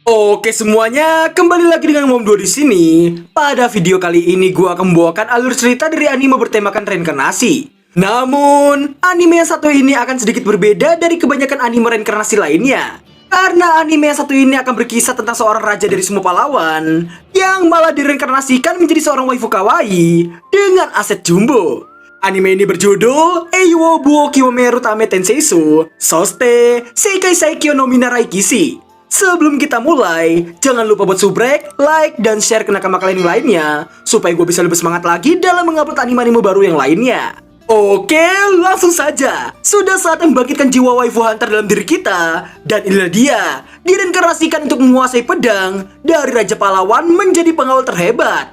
Oke semuanya, kembali lagi dengan Mom 2 di sini. Pada video kali ini gua akan membawakan alur cerita dari anime bertemakan reinkarnasi. Namun, anime yang satu ini akan sedikit berbeda dari kebanyakan anime reinkarnasi lainnya. Karena anime yang satu ini akan berkisah tentang seorang raja dari semua pahlawan yang malah direinkarnasikan menjadi seorang waifu kawaii dengan aset jumbo. Anime ini berjudul Eiwo Buo Kiwameru Tame Tenseisu Soste Seikai Saikyo no Minarai Kishi. Sebelum kita mulai, jangan lupa buat subrek, like, dan share ke nakama kalian yang lainnya supaya gue bisa lebih semangat lagi dalam mengupload anime-anime baru yang lainnya. Oke, langsung saja. Sudah saat membangkitkan jiwa waifu hunter dalam diri kita. Dan inilah dia, direinkarnasikan untuk menguasai pedang dari Raja Pahlawan menjadi pengawal terhebat.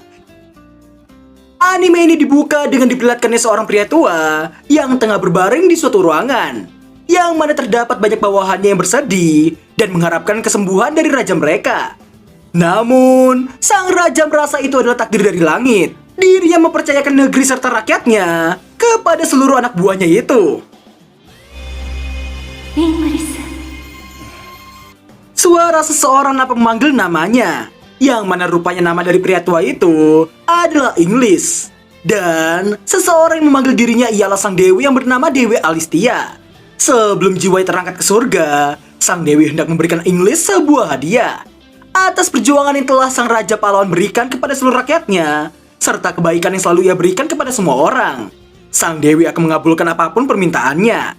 Anime ini dibuka dengan diperlihatkannya seorang pria tua yang tengah berbaring di suatu ruangan, yang mana terdapat banyak bawahannya yang bersedih dan mengharapkan kesembuhan dari raja mereka. Namun, sang raja merasa itu adalah takdir dari langit. Dirinya mempercayakan negeri serta rakyatnya kepada seluruh anak buahnya itu. Inggris. Suara seseorang nampak memanggil namanya, yang mana rupanya nama dari pria tua itu adalah Inggris. Dan seseorang yang memanggil dirinya ialah sang dewi yang bernama Dewi Alistia. Sebelum jiwanya terangkat ke surga, sang dewi hendak memberikan Inggris sebuah hadiah atas perjuangan yang telah sang raja pahlawan berikan kepada seluruh rakyatnya, serta kebaikan yang selalu ia berikan kepada semua orang. Sang dewi akan mengabulkan apapun permintaannya.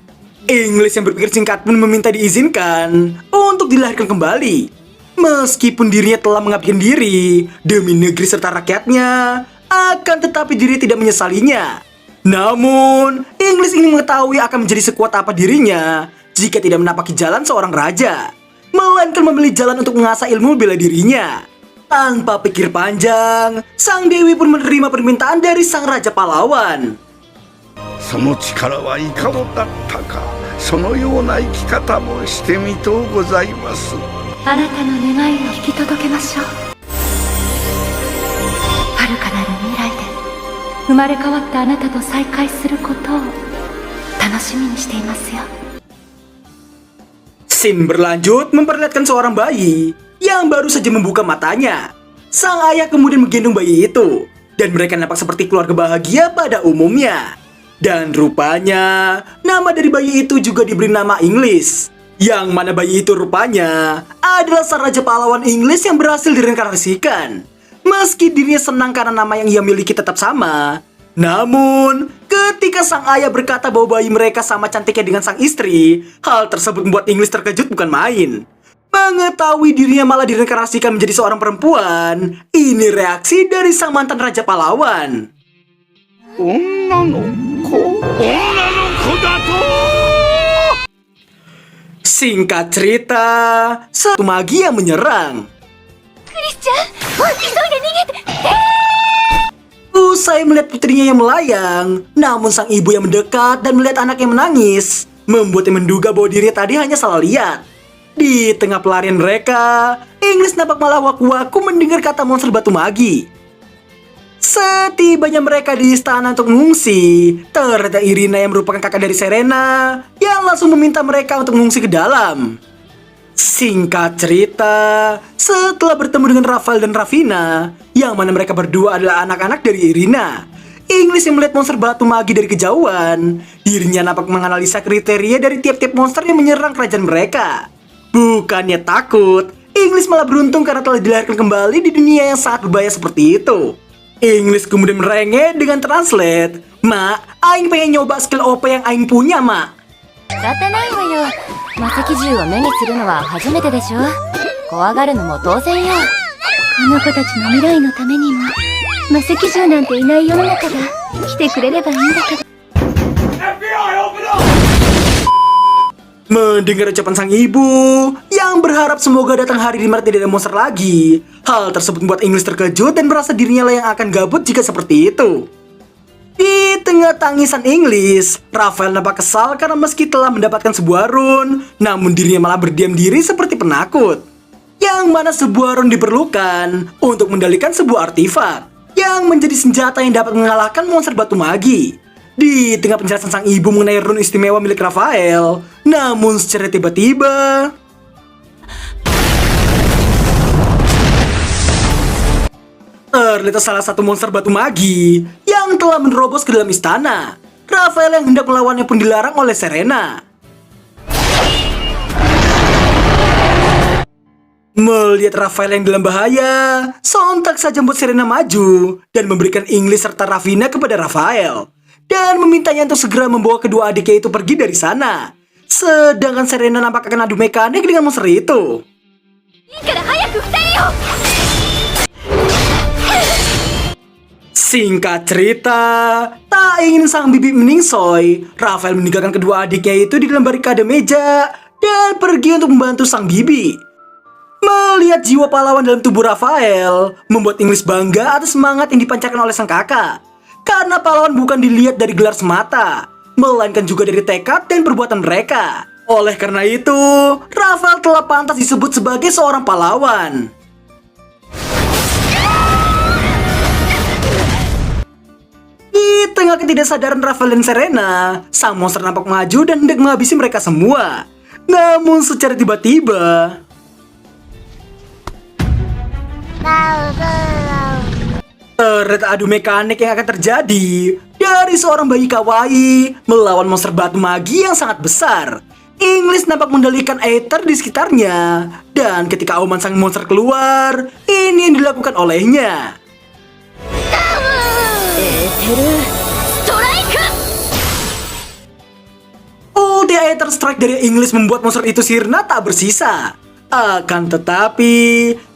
Inggris yang berpikir singkat pun meminta diizinkan untuk dilahirkan kembali. Meskipun dirinya telah mengabdikan diri demi negeri serta rakyatnya, akan tetapi dirinya tidak menyesalinya. Namun, Inggris ingin mengetahui akan menjadi sekuat apa dirinya jika tidak menapaki jalan seorang raja, melainkan memilih jalan untuk mengasah ilmu bela dirinya. Tanpa pikir panjang, sang dewi pun menerima permintaan dari sang raja pahlawan. その力はいかほだったか。そのような生き方もしてみとうございます。あなたの願いを引き届けましょう。遥かなる未来で生まれ変わったあなたと再会することを楽しみにしていますよ。 Scene berlanjut memperlihatkan seorang bayi yang baru saja membuka matanya. Sang ayah kemudian menggendong bayi itu, dan mereka nampak seperti keluarga bahagia pada umumnya. Dan rupanya, nama dari bayi itu juga diberi nama Inggris, yang mana bayi itu rupanya adalah sang raja pahlawan Inggris yang berhasil direinkarnasikan. Meski dirinya senang karena nama yang ia miliki tetap sama, namun ketika sang ayah berkata bahwa bayi mereka sama cantiknya dengan sang istri, hal tersebut membuat Inggris terkejut bukan main. Mengetahui dirinya malah direinkarnasikan menjadi seorang perempuan, ini reaksi dari sang mantan raja pahlawan. 女の子だと。 Singkat cerita, satu magi yang menyerang. Usai melihat putrinya yang melayang, namun sang ibu yang mendekat dan melihat anaknya menangis, membuatnya menduga bahwa dirinya tadi hanya salah lihat. Di tengah pelarian mereka, Inggris nampak malah waku-waku mendengar kata monster batu magi. Setibanya mereka di istana untuk mengungsi, ternyata Irina yang merupakan kakak dari Serena yang langsung meminta mereka untuk mengungsi ke dalam. Singkat cerita, setelah bertemu dengan Rafael dan Ravina, yang mana mereka berdua adalah anak-anak dari Irina, Inggris yang melihat monster batu magi dari kejauhan, dirinya nampak menganalisa kriteria dari tiap-tiap monster yang menyerang kerajaan mereka. Bukannya takut, Inggris malah beruntung karena telah dilahirkan kembali di dunia yang sangat berbahaya seperti itu. Inggris kemudian merengek dengan translate, "Mak, Aing pengen nyoba skill OP yang Aing punya, Mak." 仕方ないわよ。魔石銃を目にするのは初めてでしょ。怖がるのも当然よ。この子たちの未来のためにも魔石銃なんていない世の中が来てくれればいいんだけど。 Mendengar ucapan sang ibu yang berharap semoga datang hari di mana tidak ada monster lagi, hal tersebut membuat Inggris terkejut dan merasa dirinya lah yang akan gabut jika seperti itu. Di tengah tangisan Inggris, Rafael nampak kesal karena meski telah mendapatkan sebuah rune, namun dirinya malah berdiam diri seperti penakut. Yang mana sebuah rune diperlukan untuk mengendalikan sebuah artefak yang menjadi senjata yang dapat mengalahkan monster batu magi. Di tengah penjelasan sang ibu mengenai rune istimewa milik Rafael, namun secara tiba-tiba terletak salah satu monster batu magi yang telah menerobos ke dalam istana. Raphael yang hendak melawannya pun dilarang oleh Serena. Melihat Raphael yang dalam bahaya, sontak saja membuat Serena maju dan memberikan English serta Ravina kepada Raphael dan memintanya untuk segera membawa kedua adiknya itu pergi dari sana. Sedangkan Serena nampak akan adu mekanik dengan monster itu. Singkat cerita, tak ingin sang bibi meningsoy, Raphael meninggalkan kedua adiknya itu di dalam barikade meja dan pergi untuk membantu sang bibi. Melihat jiwa pahlawan dalam tubuh Raphael membuat English bangga atas semangat yang dipancarkan oleh sang kakak. Karena pahlawan bukan dilihat dari gelar semata, melainkan juga dari tekad dan perbuatan mereka. Oleh karena itu, Raphael telah pantas disebut sebagai seorang pahlawan. Di tengah ketidaksadaran Raphael dan Serena, sang monster nampak maju dan hendak menghabisi mereka semua. Namun secara tiba-tiba, ternyata adu mekanik yang akan terjadi dari seorang bayi kawaii melawan monster batu magi yang sangat besar. English nampak mengendalikan Aether di sekitarnya, dan ketika auman sang monster keluar, ini yang dilakukan olehnya. Ulti Aether Strike dari English membuat monster itu sirna tak bersisa. Akan tetapi,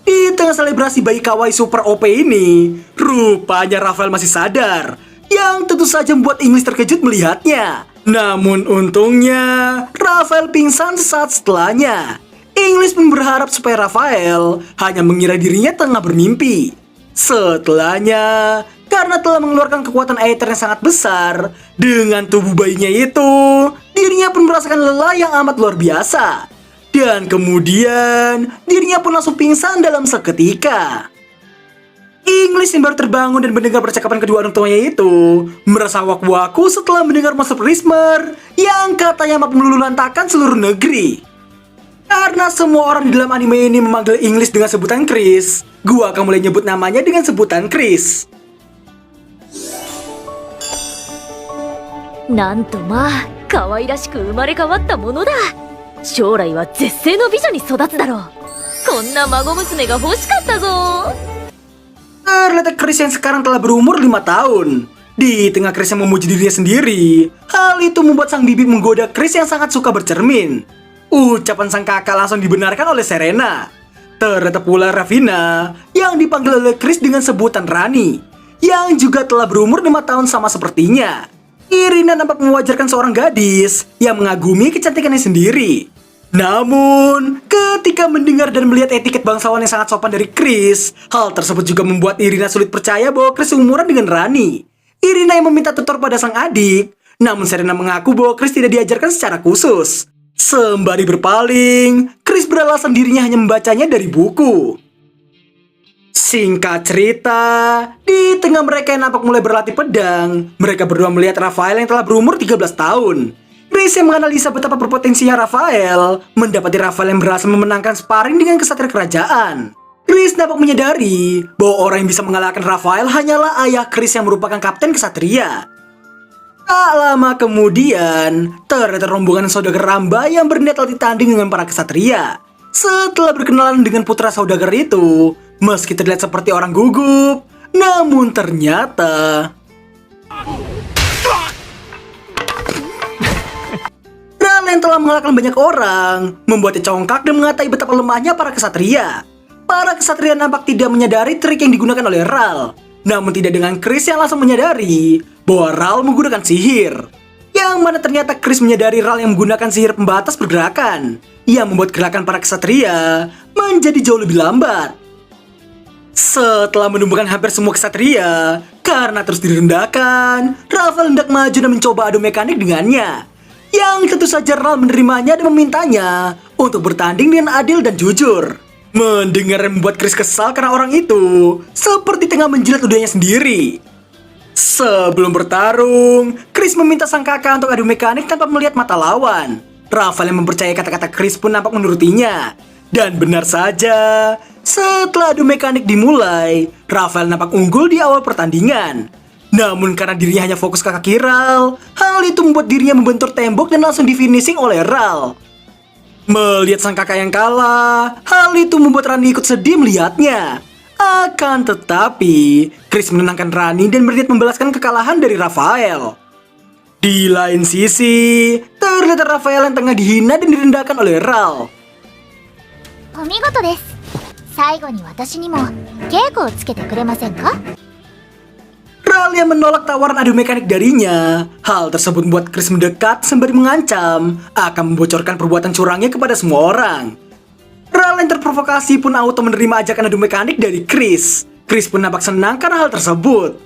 di tengah selebrasi bayi kawaii super OP ini, rupanya Raphael masih sadar, yang tentu saja membuat English terkejut melihatnya. Namun untungnya, Raphael pingsan sesaat setelahnya. English pun berharap supaya Raphael hanya mengira dirinya tengah bermimpi. Setelahnya, karena telah mengeluarkan kekuatan Aether yang sangat besar, dengan tubuh bayinya itu, dirinya pun merasakan lelah yang amat luar biasa. Dan kemudian, dirinya pun langsung pingsan dalam seketika. English yang baru terbangun dan mendengar percakapan kedua orang tuanya itu, merasa waku-waku setelah mendengar monster Prismer yang katanya mampu meluluhlantakkan seluruh negeri. Karena semua orang di dalam anime ini memanggil English dengan sebutan Chris, gua akan mulai nyebut namanya dengan sebutan Chris. なんとまあ可愛らしく生まれ変わったものだ。将来は絶世の美女に育つだろう。こんな孫娘が欲しかったぞ。 Ternyata Chris yang sekarang telah berumur 5 tahun. Di tengah Chris yang memuji dirinya sendiri, hal itu membuat sang bibi menggoda Chris yang sangat suka bercermin. Ucapan sang kakak langsung dibenarkan oleh Serena. Ternyata pula Ravina yang dipanggil oleh Chris dengan sebutan Rani, yang juga telah berumur 5 tahun sama sepertinya. Irina nampak mewajarkan seorang gadis yang mengagumi kecantikannya sendiri. Namun, ketika mendengar dan melihat etiket bangsawan yang sangat sopan dari Chris, hal tersebut juga membuat Irina sulit percaya bahwa Chris seumuran dengan Rani. Irina yang meminta tutor pada sang adik, namun Serena mengaku bahwa Chris tidak diajarkan secara khusus. Sembari berpaling, Chris beralasan dirinya hanya membacanya dari buku. Singkat cerita, di tengah mereka yang nampak mulai berlatih pedang, mereka berdua melihat Raphael yang telah berumur 13 tahun. Chris yang menganalisa betapa berpotensinya Raphael, mendapati Raphael yang berhasil memenangkan sparring dengan kesatria kerajaan. Chris nampak menyadari bahwa orang yang bisa mengalahkan Raphael hanyalah ayah Chris yang merupakan kapten kesatria. Tak lama kemudian, ternyata rombongan saudagar Ramba yang berniat latih tanding dengan para kesatria. Setelah berkenalan dengan putra saudagar itu, meski terlihat seperti orang gugup, namun ternyata Ral yang telah mengalahkan banyak orang, membuatnya congkak dan mengatai betapa lemahnya para kesatria. Para kesatria nampak tidak menyadari trik yang digunakan oleh Ral. Namun tidak dengan Chris yang langsung menyadari bahwa Ral menggunakan sihir. Yang mana ternyata Chris menyadari Ral yang menggunakan sihir pembatas pergerakan, yang membuat gerakan para kesatria menjadi jauh lebih lambat. Setelah menumbuhkan hampir semua kesatria, karena terus direndahkan, Raphael hendak maju dan mencoba adu mekanik dengannya. Yang tentu saja Ral menerimanya dan memintanya untuk bertanding dengan adil dan jujur. Mendengar yang membuat Chris kesal karena orang itu seperti tengah menjilat ludahnya sendiri. Sebelum bertarung, Chris meminta sang kakak untuk adu mekanik tanpa melihat mata lawan. Raphael yang mempercayai kata-kata Chris pun nampak menurutinya. Dan benar saja, Setelah adu mekanik dimulai, Rafael nampak unggul di awal pertandingan. Namun karena dirinya hanya fokus ke kaki Ral, hal itu membuat dirinya membentur tembok dan langsung di-finishing oleh Ral. Melihat sang kakak yang kalah, hal itu membuat Rani ikut sedih melihatnya. Akan tetapi, Chris menenangkan Rani dan berniat membalaskan kekalahan dari Rafael. Di lain sisi, terlihat Rafael yang tengah dihina dan direndahkan oleh Ral. お見事です。最後に私にも稽古をつけてくれませんか？ Ral yang menolak tawaran adu mekanik darinya. Hal tersebut membuat Chris mendekat sembari mengancam akan membocorkan perbuatan curangnya kepada semua orang. Ral yang terprovokasi pun auto menerima ajakan adu mekanik dari Chris. Chris pun nampak senang karena hal tersebut.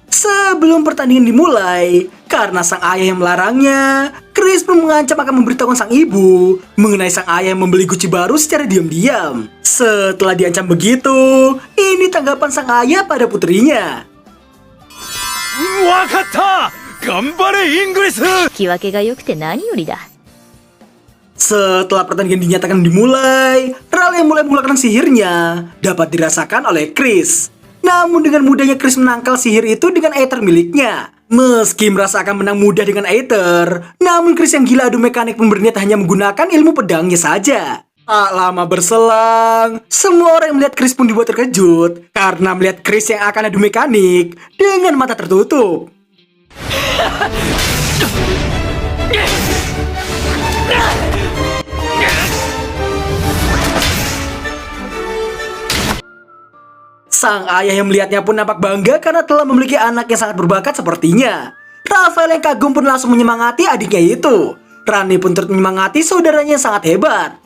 Sebelum pertandingan dimulai, karena sang ayah yang melarangnya, Chris pun mengancam akan memberitahukan sang ibu mengenai sang ayah yang membeli Gucci baru secara diam-diam. Setelah diancam begitu, ini tanggapan sang ayah pada putrinya. わかった。頑張れイングリス。気分けが良くて何よりだ。 Setelah pertandingan dinyatakan dimulai, Ral yang mulai menggunakan sihirnya dapat dirasakan oleh Chris. Namun dengan mudahnya Chris menangkal sihir itu dengan Aether miliknya. Meski merasa akan menang mudah dengan Aether, namun Chris yang gila adu mekanik pun berniat hanya menggunakan ilmu pedangnya saja. Tak lama berselang, semua orang yang melihat Chris pun dibuat terkejut karena melihat Chris yang akan adu mekanik dengan mata tertutup. Sang ayah yang melihatnya pun nampak bangga karena telah memiliki anak yang sangat berbakat sepertinya. Rafael yang kagum pun langsung menyemangati adiknya itu. Rani pun turut menyemangati saudaranya yang sangat hebat.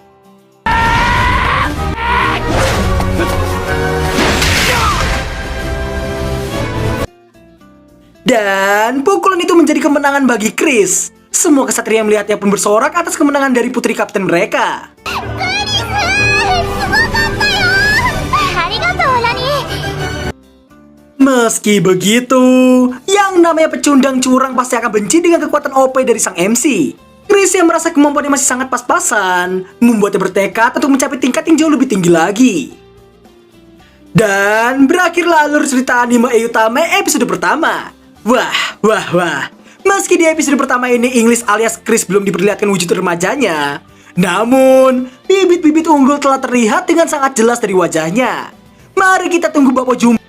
Dan pukulan itu menjadi kemenangan bagi Chris. Semua kesatria yang melihatnya pun bersorak atas kemenangan dari putri kapten mereka. ありがとうラニー。 Meski begitu, yang namanya pecundang curang pasti akan benci dengan kekuatan OP dari sang MC. Chris yang merasa kemampuannya masih sangat pas-pasan, membuatnya bertekad untuk mencapai tingkat yang jauh lebih tinggi lagi. Dan berakhirlah alur cerita anime Eutame episode pertama. Wah. Meski di episode pertama ini English alias Chris belum diperlihatkan wujud remajanya, namun bibit-bibit unggul telah terlihat dengan sangat jelas dari wajahnya. Mari kita tunggu Bapak Jum.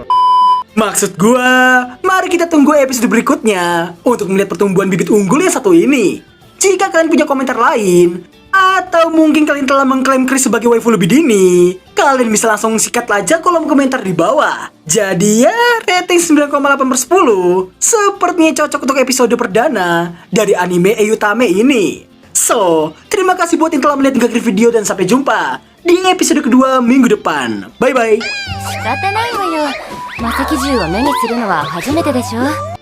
Maksud gua, mari kita tunggu episode berikutnya untuk melihat pertumbuhan bibit unggul yang satu ini. Jika kalian punya komentar lain, atau mungkin kalian telah mengklaim Chris sebagai waifu lebih dini, kalian bisa langsung sikat aja kolom komentar di bawah. Jadi ya, rating 9,8/10 sepertinya cocok untuk episode perdana dari anime Eutame ini. So, terima kasih buat yang telah melihat hingga akhir video dan sampai jumpa di episode kedua minggu depan. Bye-bye. 仕方ないわよ。魔石銃を目にするのは初めてでしょ。